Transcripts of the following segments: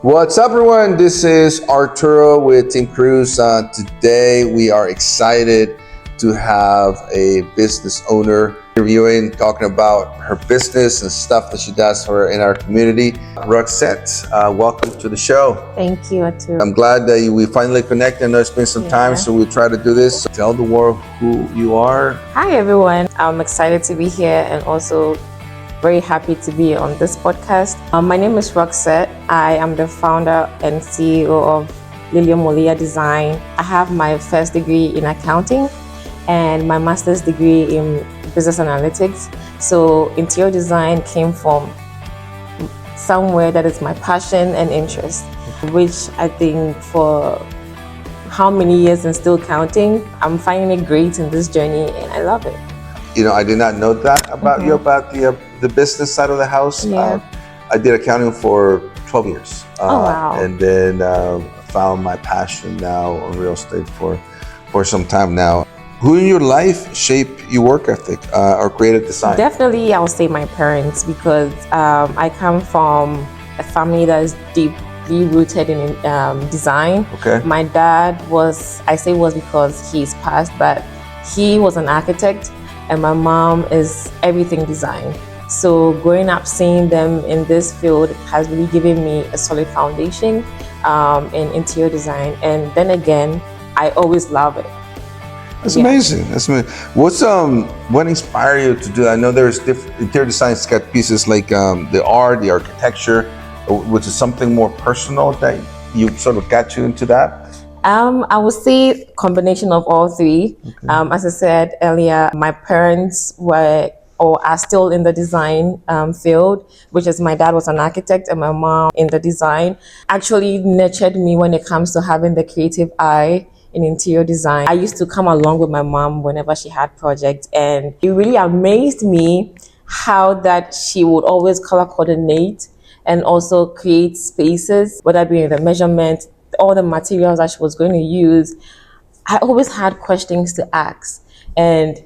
What's up, everyone? This is Arturo with Team Cruz. Today, we are excited to have a business owner interviewing, talking about her business and stuff that she does for in our community. Roxette, welcome to the show. Thank you, Arturo. I'm glad that we finally connected. I know it's been some time, so we'll try to do this. Tell the world who you are. Hi, everyone. I'm excited to be here and also very happy to be on this podcast. My name is Roxette. I am the founder and CEO of Lilium Olea Design. I have my first degree in accounting and my master's degree in business analytics. So interior design came from somewhere that is my passion and interest, which I think for how many years and still counting, I'm finding it great in this journey and I love it. You know, I did not know that about you, about the business side of the house. Yeah. I did accounting for 12 years. Oh, wow. And then found my passion now on real estate for some time now. Who in your life shaped your work ethic or creative design? Definitely, I would say my parents, because I come from a family that is deeply rooted in design. Okay. My dad was because he's passed, but he was an architect. And my mom is everything design. So growing up seeing them in this field has really given me a solid foundation in interior design. And then again, I always love it. That's amazing. That's amazing. What inspired you to do that? I know there's different interior designs got pieces like the art, the architecture, which is something more personal that you sort of got you into that. I would say combination of all three. Okay. As I said earlier, my parents are still in the design field, which is my dad was an architect and my mom in the design. Actually nurtured me when it comes to having the creative eye in interior design. I used to come along with my mom whenever she had projects, and it really amazed me how that she would always color coordinate and also create spaces, whether it be the measurement, all the materials that she was going to use. I always had questions to ask, and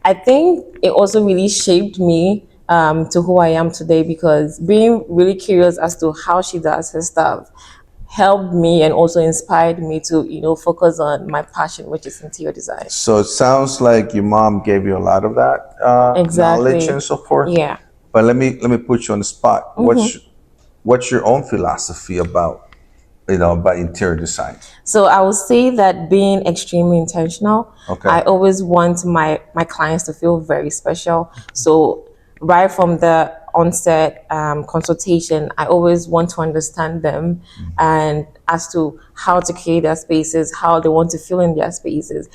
I think it also really shaped me to who I am today, because being really curious as to how she does her stuff helped me and also inspired me to focus on my passion, which is interior design. So it sounds like your mom gave you a lot of that knowledge and so forth. Yeah. But let me put you on the spot. What's your own philosophy about interior design? So I would say that being extremely intentional. Okay. I always want my clients to feel very special. So right from the onset consultation, I always want to understand them and as to how to create their spaces, how they want to feel in their spaces,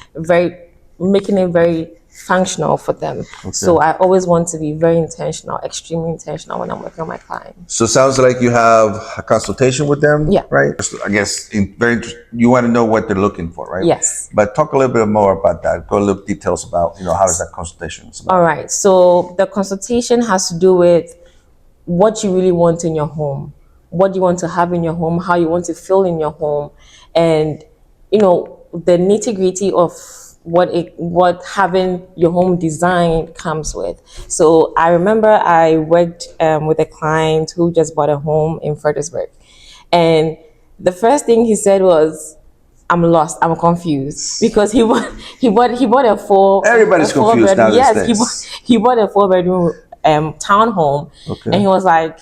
making it very functional for them. Okay. So I always want to be very intentional, extremely intentional when I'm working with my clients. So it sounds like you have a consultation with them, yeah, right? I guess you want to know what they're looking for, right? Yes. But talk a little bit more about that. Go a little details about, how does that consultation? All right. So the consultation has to do with what you really want in your home, what you want to have in your home, how you want to feel in your home, and the nitty-gritty of what having your home design comes with. So I remember I worked with a client who just bought a home in Fredericksburg, and the first thing he said was, "I'm lost. I'm confused," because he bought a four. Everybody's confused now. Yes, he bought a 4-bedroom townhome, and he was like,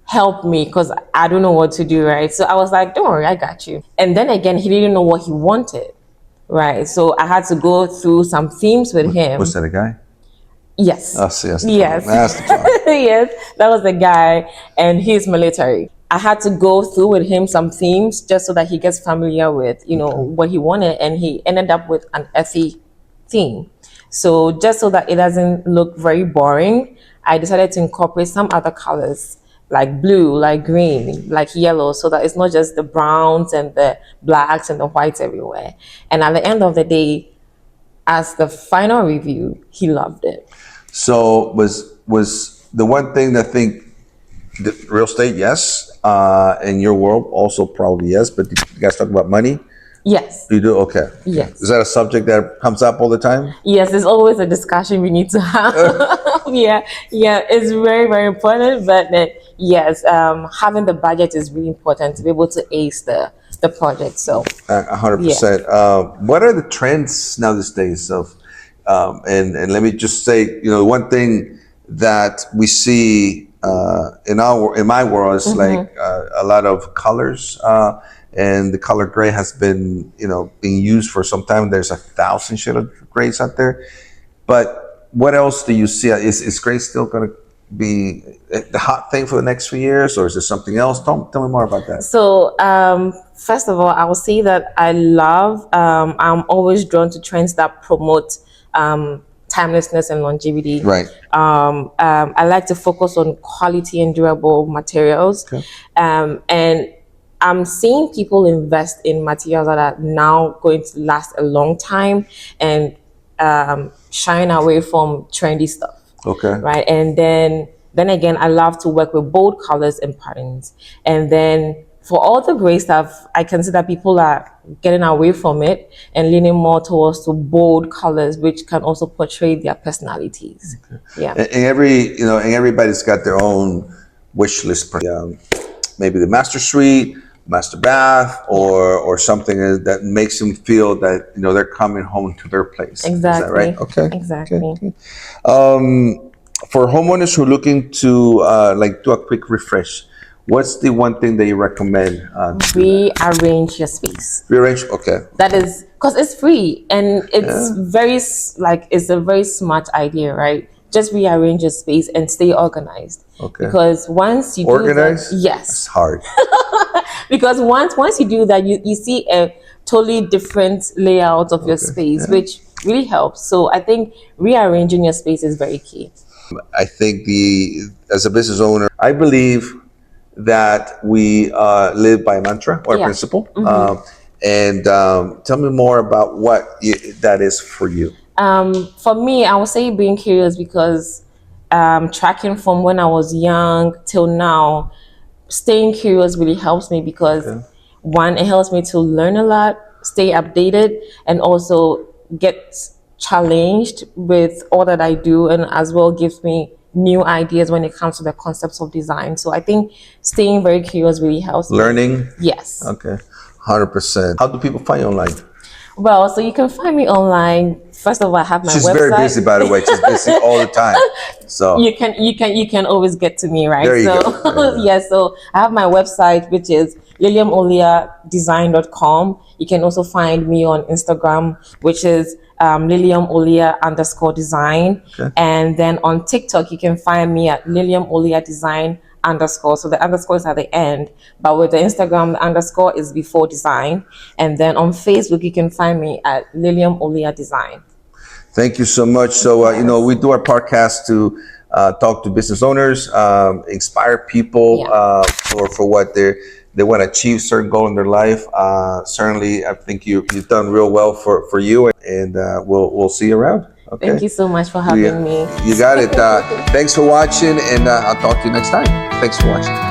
"Help me, because I don't know what to do." Right. So I was like, "Don't worry, I got you." And then again, he didn't know what he wanted. Right, so I had to go through some themes with him. Was that a guy? Yes. Oh, yes. Yes. Yes, that was the guy, and he's military. I had to go through with him some themes just so that he gets familiar with, what he wanted, and he ended up with an earthy theme. So just so that it doesn't look very boring, I decided to incorporate some other colors, like blue, like green, like yellow, so that it's not just the browns and the blacks and the whites everywhere. And at the end of the day, as the final review, he loved it. So was the one thing that I think real estate, yes, in your world also probably yes, but you guys talk about money. Yes. You do? Okay. Yes. Is that a subject that comes up all the time? Yes, it's always a discussion we need to have. Yeah, yeah, it's very, very important. But yes, having the budget is really important to be able to ace the project. So 100%. What are the trends now these days of, and let me just say, one thing that we see in my world is like a lot of colors, and the color gray has been being used for some time. There's 1,000 shades of grays out there, but what else do you see? Is gray still going to be the hot thing for the next few years, or is there something else? Tell me more about that. So, first of all, I will say that I'm always drawn to trends that promote timelessness and longevity. Right. I like to focus on quality and durable materials. Okay. And I'm seeing people invest in materials that are now going to last a long time and shying away from trendy stuff. Okay. Right. And then again, I love to work with bold colors and patterns. And then for all the gray stuff, I can see that people are getting away from it and leaning more towards the bold colors, which can also portray their personalities. Okay. Yeah. And everybody's got their own wish list. Maybe the master suite, master bath, or something that makes them feel that they're coming home to their place. Exactly. Is that right? Okay. Exactly. Okay. For homeowners who are looking to do a quick refresh, what's the one thing that you recommend? Rearrange your space. Rearrange. Okay. That is because it's free and it's it's a very smart idea, right? Just rearrange your space and stay organized. Okay. Because once you organize, do that, yes, it's hard. Because once you do that, you see a totally different layout of your space, which really helps. So I think rearranging your space is very key. I think as a business owner, I believe that we live by a mantra or a principle. And tell me more about what that is for you. For me, I would say being curious, because tracking from when I was young till now, staying curious really helps me because one, it helps me to learn a lot, stay updated, and also get challenged with all that I do, and as well gives me new ideas when it comes to the concepts of design. So I think staying very curious really helps. Learning? Yes. Okay. 100%. How do people find you online? Well, so you can find me online. First of all, I have my website. She's very busy, by the way. She's busy all the time. So you can always get to me, right? There you go. Yeah, so I have my website, which is liliumoleadesign.com. You can also find me on Instagram, which is liliumolea_design. Okay. And then on TikTok, you can find me at liliumoleadesign_. So the underscore is at the end, but with the Instagram, the underscore is before design. And then on Facebook, you can find me at Lilium Olea Design. Thank you so much. So, we do our podcast to talk to business owners, inspire people for what they want to achieve, certain goal in their life. Certainly, I think you've done real well for you, and we'll see you around. Okay. Thank you so much for having me. You got it. Thanks for watching, and I'll talk to you next time. Thanks for watching.